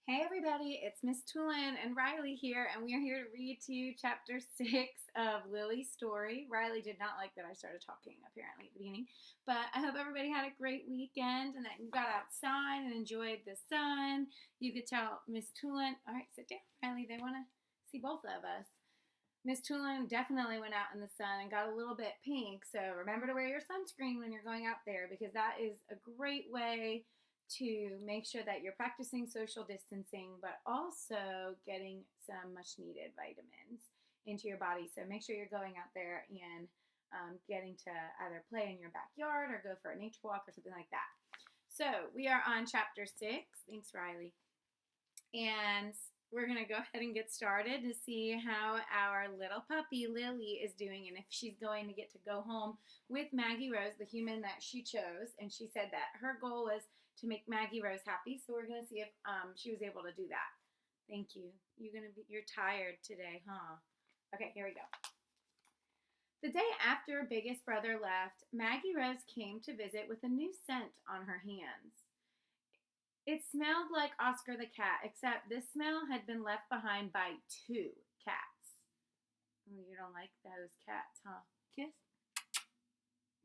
Hey everybody, it's Miss Tulin and Riley here, and we are here to read to you chapter 6 of Lily's story. Riley did not like that I started talking apparently at the beginning, but I hope everybody had a great weekend and that you got outside and enjoyed the sun. You could tell Miss Tulin, all right, sit down, Riley, they want to see both of us. Miss Tulin definitely went out in the sun and got a little bit pink, so remember to wear your sunscreen when you're going out there because that is a great way to make sure that you're practicing social distancing, but also getting some much needed vitamins into your body. So make sure you're going out there and getting to either play in your backyard or go for a nature walk or something like that. So we are on chapter 6. Thanks, Riley. And we're going to go ahead and get started to see how our little puppy Lily is doing and if she's going to get to go home with Maggie Rose, the human that she chose. And she said that her goal was to make Maggie Rose happy. So we're going to see if she was able to do that. Thank you. You're tired today, huh? Okay, here we go. The day after Biggest Brother left, Maggie Rose came to visit with a new scent on her hands. It smelled like Oscar the cat, except this smell had been left behind by 2 cats. Oh, you don't like those cats, huh? Kiss?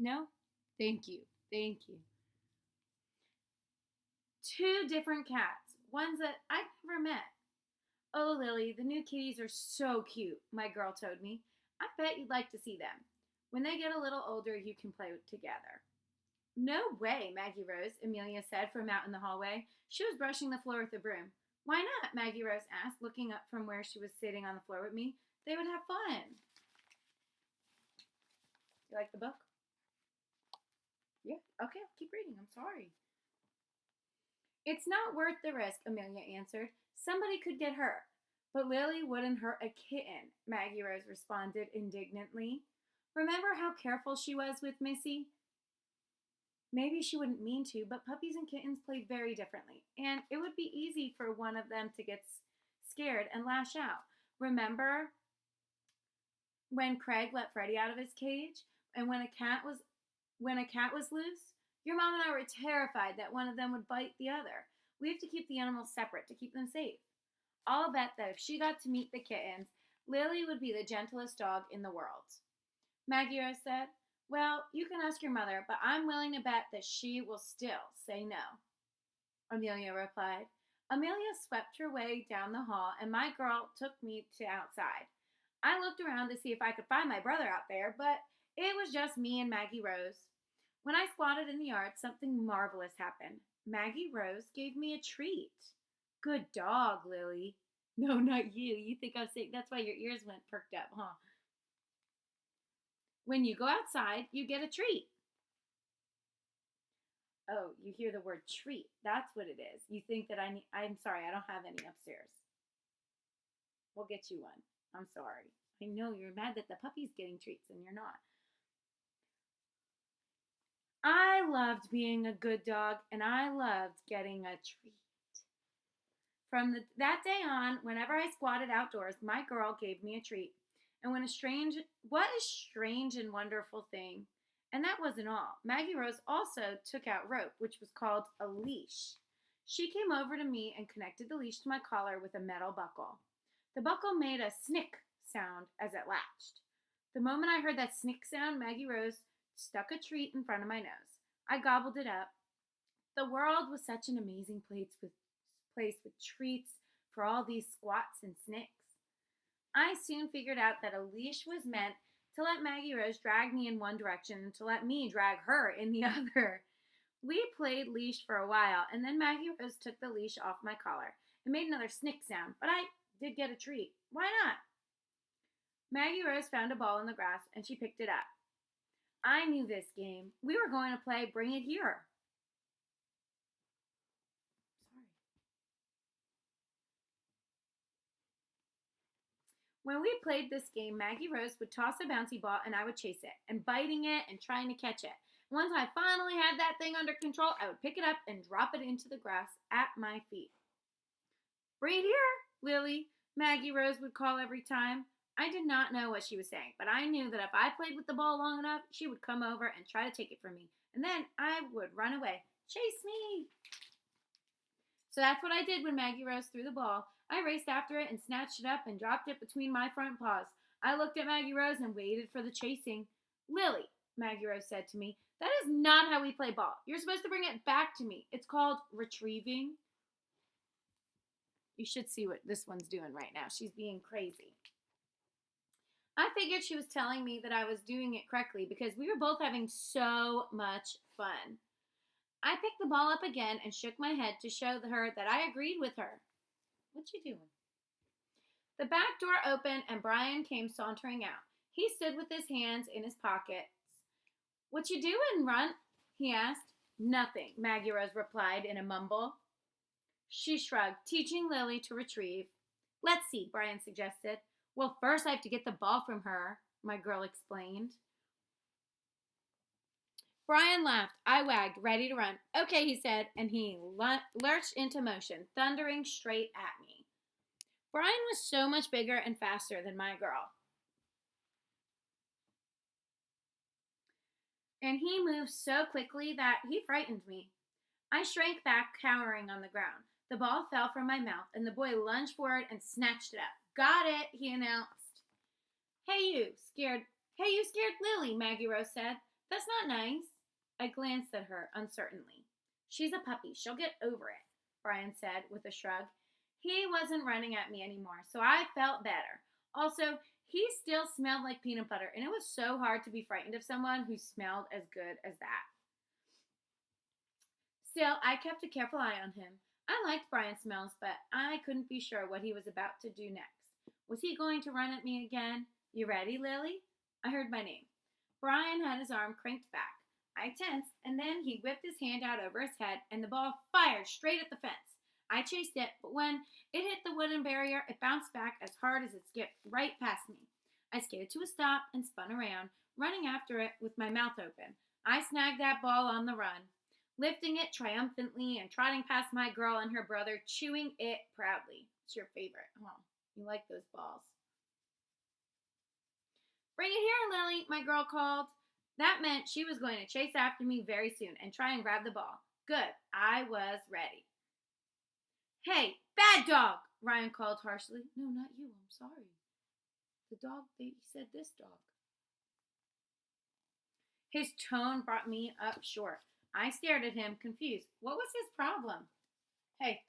No? Thank you. Thank you. 2 different cats, ones that I'd never met. Oh, Lily, the new kitties are so cute, my girl told me. I bet you'd like to see them. When they get a little older, you can play together. No way, Maggie Rose, Amelia said from out in the hallway. She was brushing the floor with a broom. Why not? Maggie Rose asked, looking up from where she was sitting on the floor with me. They would have fun. You like the book? Yeah, okay, I'll keep reading. I'm sorry. It's not worth the risk, Amelia answered. Somebody could get hurt. But Lily wouldn't hurt a kitten, Maggie Rose responded indignantly. Remember how careful she was with Missy? Maybe she wouldn't mean to, but puppies and kittens play very differently, and it would be easy for one of them to get scared and lash out. Remember when Craig let Freddie out of his cage, and when a cat was loose? Your mom and I were terrified that one of them would bite the other. We have to keep the animals separate to keep them safe. I'll bet that if she got to meet the kittens, Lily would be the gentlest dog in the world. Maggie Rose said, well, you can ask your mother, but I'm willing to bet that she will still say no. Amelia replied. Amelia swept her way down the hall, and my girl took me to outside. I looked around to see if I could find my brother out there, but it was just me and Maggie Rose. When I squatted in the yard, something marvelous happened. Maggie Rose gave me a treat. Good dog, Lily. No, not you. You think I'm sick. That's why your ears went perked up, huh? When you go outside, you get a treat. Oh, you hear the word treat. That's what it is. You think that I'm sorry, I don't have any upstairs. We'll get you one. I'm sorry. I know you're mad that the puppy's getting treats and you're not. I loved being a good dog and I loved getting a treat. From that day on, whenever I squatted outdoors, my girl gave me a treat. And what a strange and wonderful thing. And that wasn't all. Maggie Rose also took out rope, which was called a leash. She came over to me and connected the leash to my collar with a metal buckle. The buckle made a snick sound as it latched. The moment I heard that snick sound, Maggie Rose stuck a treat in front of my nose. I gobbled it up. The world was such an amazing place with treats for all these squats and snicks. I soon figured out that a leash was meant to let Maggie Rose drag me in one direction and to let me drag her in the other. We played leash for a while, and then Maggie Rose took the leash off my collar. It made another snick sound, but I did get a treat. Why not? Maggie Rose found a ball in the grass, and she picked it up. I knew this game. We were going to play Bring It Here. When we played this game, Maggie Rose would toss a bouncy ball and I would chase it, and biting it and trying to catch it. Once I finally had that thing under control, I would pick it up and drop it into the grass at my feet. Bring it here, Lily, Maggie Rose would call every time. I did not know what she was saying, but I knew that if I played with the ball long enough, she would come over and try to take it from me, and then I would run away. Chase me! So that's what I did when Maggie Rose threw the ball. I raced after it and snatched it up and dropped it between my front paws. I looked at Maggie Rose and waited for the chasing. Lily, Maggie Rose said to me, that is not how we play ball. You're supposed to bring it back to me. It's called retrieving. You should see what this one's doing right now. She's being crazy. I figured she was telling me that I was doing it correctly because we were both having so much fun. I picked the ball up again and shook my head to show her that I agreed with her. What you doing? The back door opened and Brian came sauntering out. He stood with his hands in his pockets. What you doing, Runt? He asked. Nothing, Maggie Rose replied in a mumble. She shrugged, teaching Lily to retrieve. Let's see, Brian suggested. Well, first I have to get the ball from her, my girl explained. Brian laughed. I wagged, ready to run. Okay, he said, and he lurched into motion, thundering straight at me. Brian was so much bigger and faster than my girl. And he moved so quickly that he frightened me. I shrank back, cowering on the ground. The ball fell from my mouth, and the boy lunged forward and snatched it up. Got it, he announced. Hey, you scared Lily, Maggie Rose said. That's not nice. I glanced at her uncertainly. She's a puppy. She'll get over it, Brian said with a shrug. He wasn't running at me anymore, so I felt better. Also, he still smelled like peanut butter, and it was so hard to be frightened of someone who smelled as good as that. Still, I kept a careful eye on him. I liked Brian's smells, but I couldn't be sure what he was about to do next. Was he going to run at me again? You ready, Lily? I heard my name. Brian had his arm cranked back. I tensed, and then he whipped his hand out over his head, and the ball fired straight at the fence. I chased it, but when it hit the wooden barrier, it bounced back as hard as it skipped right past me. I skated to a stop and spun around, running after it with my mouth open. I snagged that ball on the run, lifting it triumphantly and trotting past my girl and her brother, chewing it proudly. It's your favorite. Oh, you like those balls. Bring it here, Lily, my girl called. That meant she was going to chase after me very soon and try and grab the ball. Good. I was ready. Hey, bad dog, Ryan called harshly. No, not you. I'm sorry. The dog, they said this dog. His tone brought me up short. I stared at him, confused. What was his problem? Hey.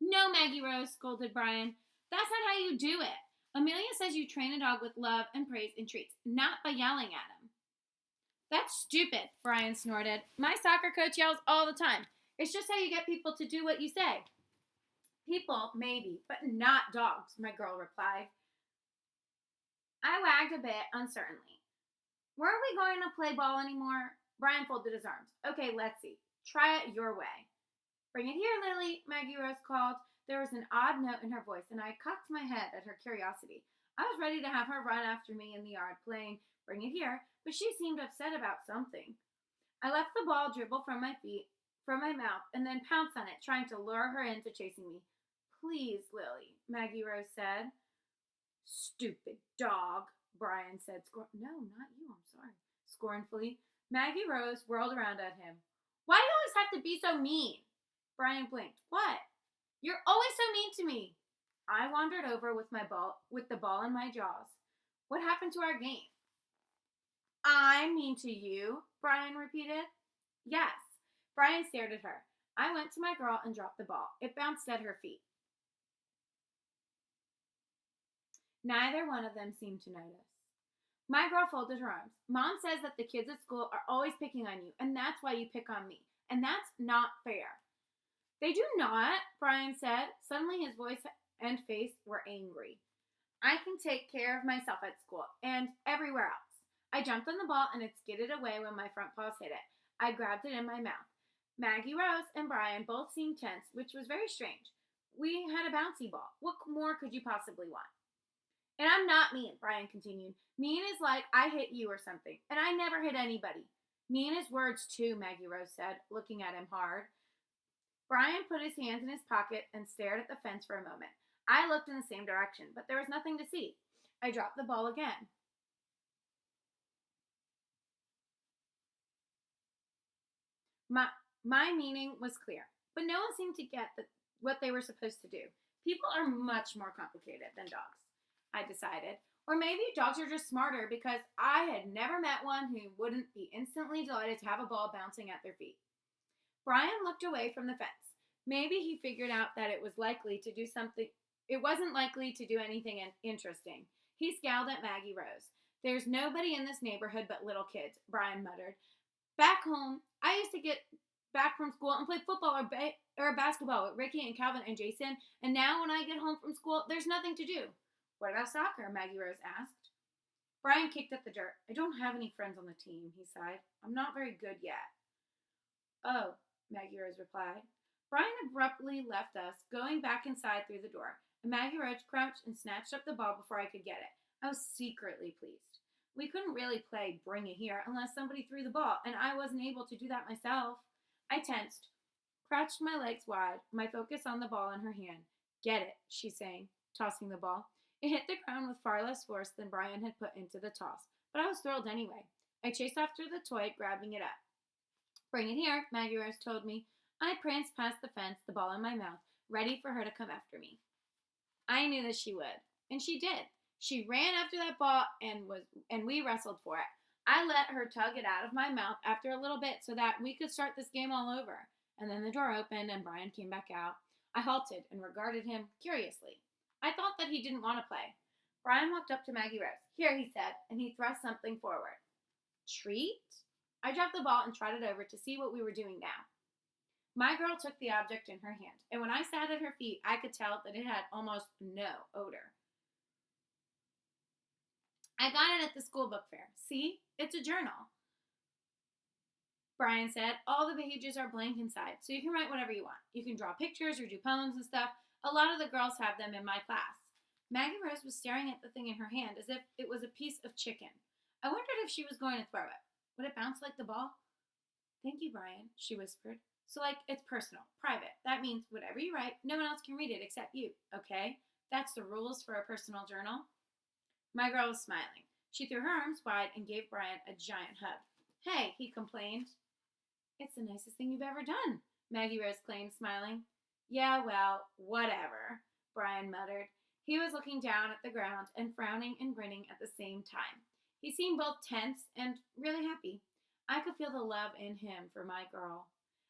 No, Maggie Rose, scolded Brian. That's not how you do it. Amelia says you train a dog with love and praise and treats, not by yelling at him. That's stupid, Brian snorted. My soccer coach yells all the time. It's just how you get people to do what you say. People, maybe, but not dogs, my girl replied. I wagged a bit uncertainly. Weren't we going to play ball anymore? Brian folded his arms. Okay, let's see. Try it your way. Bring it here, Lily, Maggie Rose called. There was an odd note in her voice, and I cocked my head at her curiosity. I was ready to have her run after me in the yard, playing Bring It Here, but she seemed upset about something. I let the ball dribble from my feet, from my mouth, and then pounced on it, trying to lure her into chasing me. Please, Lily, Maggie Rose said. Stupid dog, Brian said. No, not you, I'm sorry. Scornfully, Maggie Rose whirled around at him. Why do you always have to be so mean? Brian blinked. What? You're always so mean to me. I wandered over with the ball in my jaws. What happened to our game? I'm mean to you, Brian repeated. Yes. Brian stared at her. I went to my girl and dropped the ball. It bounced at her feet. Neither one of them seemed to notice. My girl folded her arms. Mom says that the kids at school are always picking on you, and that's why you pick on me. And that's not fair. They do not, Brian said. Suddenly his voice and face were angry. I can take care of myself at school and everywhere else. I jumped on the ball and it skidded away when my front paws hit it. I grabbed it in my mouth. Maggie Rose and Brian both seemed tense, which was very strange. We had a bouncy ball. What more could you possibly want? And I'm not mean, Brian continued. Mean is like I hit you or something, and I never hit anybody. Mean is words too, Maggie Rose said, looking at him hard. Brian put his hands in his pocket and stared at the fence for a moment. I looked in the same direction, but there was nothing to see. I dropped the ball again. My meaning was clear, but no one seemed to get what they were supposed to do. People are much more complicated than dogs, I decided. Or maybe dogs are just smarter because I had never met one who wouldn't be instantly delighted to have a ball bouncing at their feet. Brian looked away from the fence. Maybe he figured out that it was likely to do something. It wasn't likely to do anything interesting. He scowled at Maggie Rose. There's nobody in this neighborhood but little kids, Brian muttered. Back home, I used to get back from school and play football or basketball with Ricky and Calvin and Jason, and now when I get home from school, there's nothing to do. What about soccer? Maggie Rose asked. Brian kicked at the dirt. I don't have any friends on the team, he sighed. I'm not very good yet. Oh, Maggie Rose replied. Brian abruptly left us, going back inside through the door, and Maggie Rose crouched and snatched up the ball before I could get it. I was secretly pleased. We couldn't really play Bring It Here unless somebody threw the ball, and I wasn't able to do that myself. I tensed, crouched my legs wide, my focus on the ball in her hand. Get it, she sang, tossing the ball. It hit the ground with far less force than Brian had put into the toss, but I was thrilled anyway. I chased after the toy, grabbing it up. Bring it here, Maggie Rose told me. I pranced past the fence, the ball in my mouth, ready for her to come after me. I knew that she would, and she did. She ran after that ball and we wrestled for it. I let her tug it out of my mouth after a little bit so that we could start this game all over. And then the door opened and Brian came back out. I halted and regarded him curiously. I thought that he didn't want to play. Brian walked up to Maggie Rose. Here, he said, and he thrust something forward. Treat? I dropped the ball and trotted over to see what we were doing now. My girl took the object in her hand, and when I sat at her feet, I could tell that it had almost no odor. I got it at the school book fair. See? It's a journal. Brian said, all the pages are blank inside, so you can write whatever you want. You can draw pictures or do poems and stuff. A lot of the girls have them in my class. Maggie Rose was staring at the thing in her hand as if it was a piece of chicken. I wondered if she was going to throw it. Would it bounce like the ball? Thank you, Brian, she whispered. So, it's personal, private. That means whatever you write, no one else can read it except you, okay? That's the rules for a personal journal. My girl was smiling. She threw her arms wide and gave Brian a giant hug. Hey, he complained. It's the nicest thing you've ever done, Maggie Rose claimed, smiling. Yeah, well, whatever, Brian muttered. He was looking down at the ground and frowning and grinning at the same time. He seemed both tense and really happy. I could feel the love in him for my girl.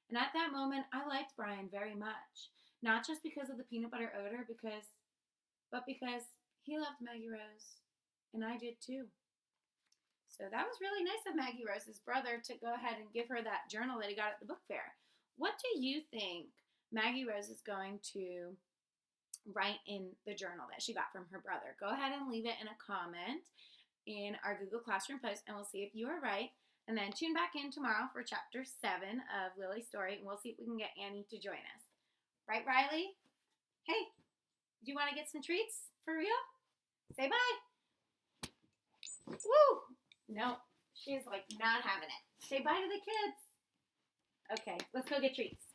And at that moment, I liked Brian very much. Not just because of the peanut butter odor, but because he loved Maggie Rose. And I did too. So that was really nice of Maggie Rose's brother to go ahead and give her that journal that he got at the book fair. What do you think Maggie Rose is going to write in the journal that she got from her brother? Go ahead and leave it in a comment in our Google Classroom post, and we'll see if you are right. And then tune back in tomorrow for Chapter 7 of Lily's story, and we'll see if we can get Annie to join us. Right, Riley? Hey, do you want to get some treats? For real? Say bye. Woo! No, she's not having it. Say bye to the kids. Okay, let's go get treats.